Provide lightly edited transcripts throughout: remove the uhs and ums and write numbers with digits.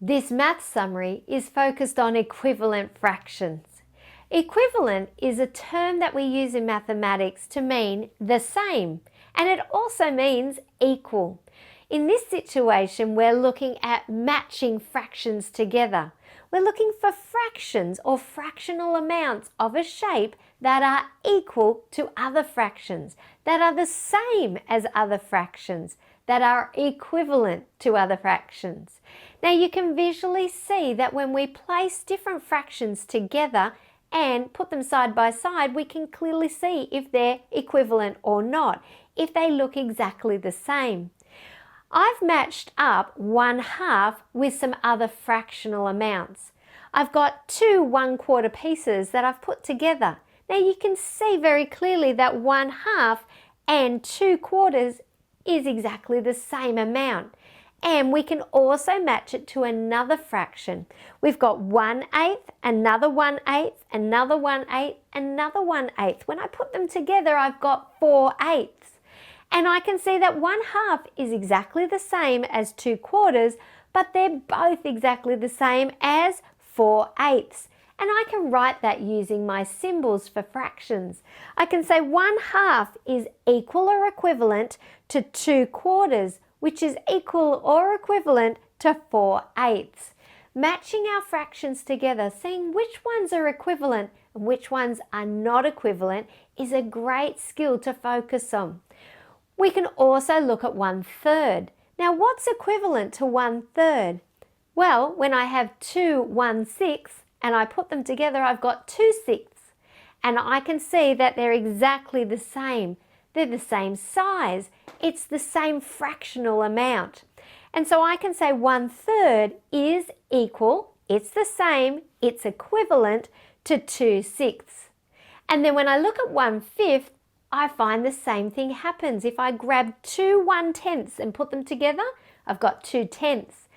This math summary is focused on equivalent fractions. Equivalent is a term that we use in mathematics to mean the same, and it also means equal. In this situation, we're looking at matching fractions together. We're looking for fractions or fractional amounts of a shape that are equal to other fractions, that are the same as other fractions, that are equivalent to other fractions. Now you can visually see that when we place different fractions together and put them side by side, we can clearly see if they're equivalent or not, if they look exactly the same. I've matched up 1/2 with some other fractional amounts. I've got two 1/4 pieces that I've put together. Now you can see very clearly that 1/2 and 2/4 is exactly the same amount. And we can also match it to another fraction. We've got 1/8, another 1/8, another 1/8, another 1/8. When I put them together, I've got 4/8. And I can see that 1/2 is exactly the same as 2/4, but they're both exactly the same as 4/8. And I can write that using my symbols for fractions. I can say 1/2 is equal or equivalent to 2/4, which is equal or equivalent to 4/8. Matching our fractions together, seeing which ones are equivalent and which ones are not equivalent, is a great skill to focus on. We can also look at 1/3. Now, what's equivalent to 1/3? Well, when I have two 1/6 and I put them together, I've got 2/6. And I can see that they're exactly the same. They're the same size. It's the same fractional amount. And so I can say 1/3 is equal, it's the same, it's equivalent to 2/6. And then when I look at 1/5, I find the same thing happens. If I grab two 1/10ths and put them together, I've got 2/10ths.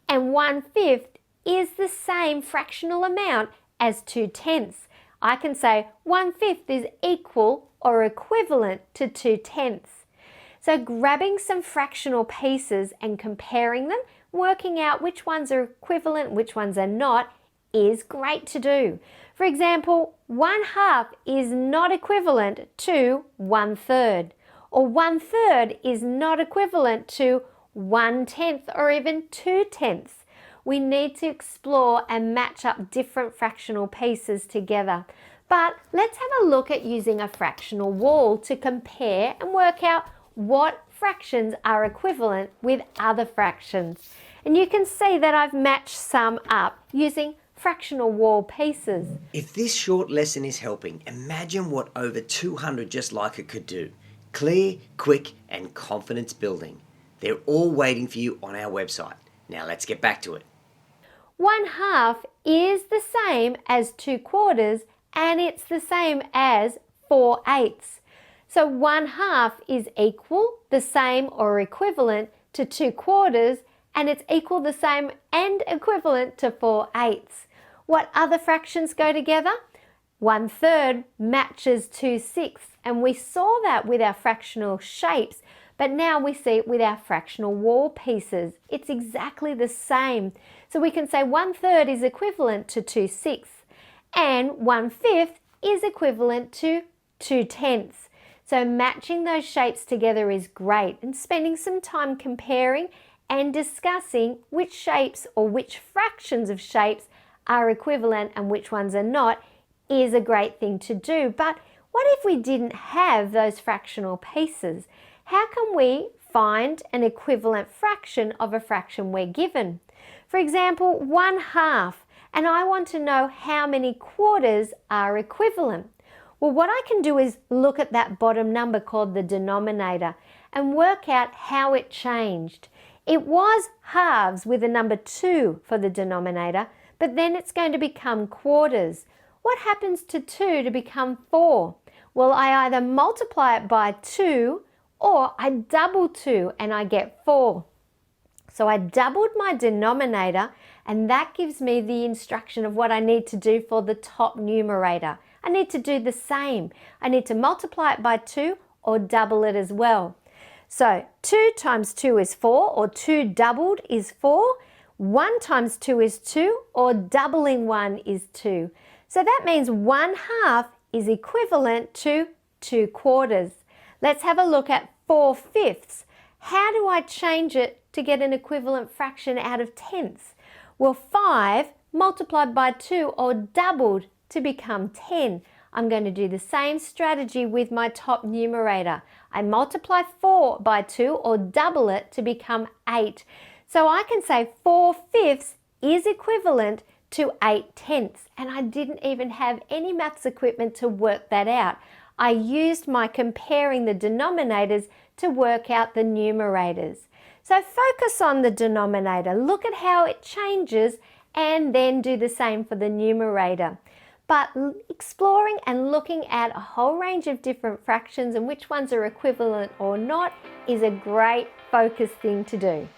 And 1/5 is the same fractional amount as 2/10ths. I can say 1/5 is equal or equivalent to 2/10ths. So grabbing some fractional pieces and comparing them, working out which ones are equivalent, which ones are not, is great to do. For example, 1/2 is not equivalent to 1/3, or 1/3 is not equivalent to 1/10 or even 2/10. We need to explore and match up different fractional pieces together. But let's have a look at using a fractional wall to compare and work out what fractions are equivalent with other fractions. And you can see that I've matched some up using fractional wall pieces. If this short lesson is helping, imagine what over 200 just like it could do. Clear, quick, and confidence building. They're all waiting for you on our website. Now let's get back to it. 1/2 is the same as 2/4, and it's the same as 4/8. So 1/2 is equal, the same or equivalent to 2/4, and it's equal, the same and equivalent to 4/8. What other fractions go together? 1/3 matches 2/6, and we saw that with our fractional shapes, but now we see it with our fractional wall pieces. It's exactly the same. So we can say 1/3 is equivalent to 2/6, and 1/5 is equivalent to 2/10. So matching those shapes together is great, and spending some time comparing and discussing which shapes or which fractions of shapes are equivalent and which ones are not is a great thing to do. But what if we didn't have those fractional pieces? How can we find an equivalent fraction of a fraction we're given? For example, 1/2, and I want to know how many quarters are equivalent. Well, what I can do is look at that bottom number called the denominator and work out how it changed. It was halves with the number 2 for the denominator, but then it's going to become quarters. What happens to 2 to become 4? Well, I either multiply it by 2 or I double 2 and I get 4. So I doubled my denominator, and that gives me the instruction of what I need to do for the top numerator. I need to do the same. I need to multiply it by 2 or double it as well. So 2 times 2 is 4, or 2 doubled is 4. 1 times 2 is 2, or doubling 1 is 2. So that means 1/2 is equivalent to 2/4. Let's have a look at 4/5. How do I change it to get an equivalent fraction out of tenths? Well, 5 multiplied by 2, or doubled, to become 10. I'm going to do the same strategy with my top numerator. I multiply 4 by 2, or double it, to become 8. So I can say 4/5 is equivalent to 8/10, and I didn't even have any maths equipment to work that out. I used my comparing the denominators to work out the numerators. So focus on the denominator, look at how it changes, and then do the same for the numerator. But exploring and looking at a whole range of different fractions and which ones are equivalent or not is a great focus thing to do.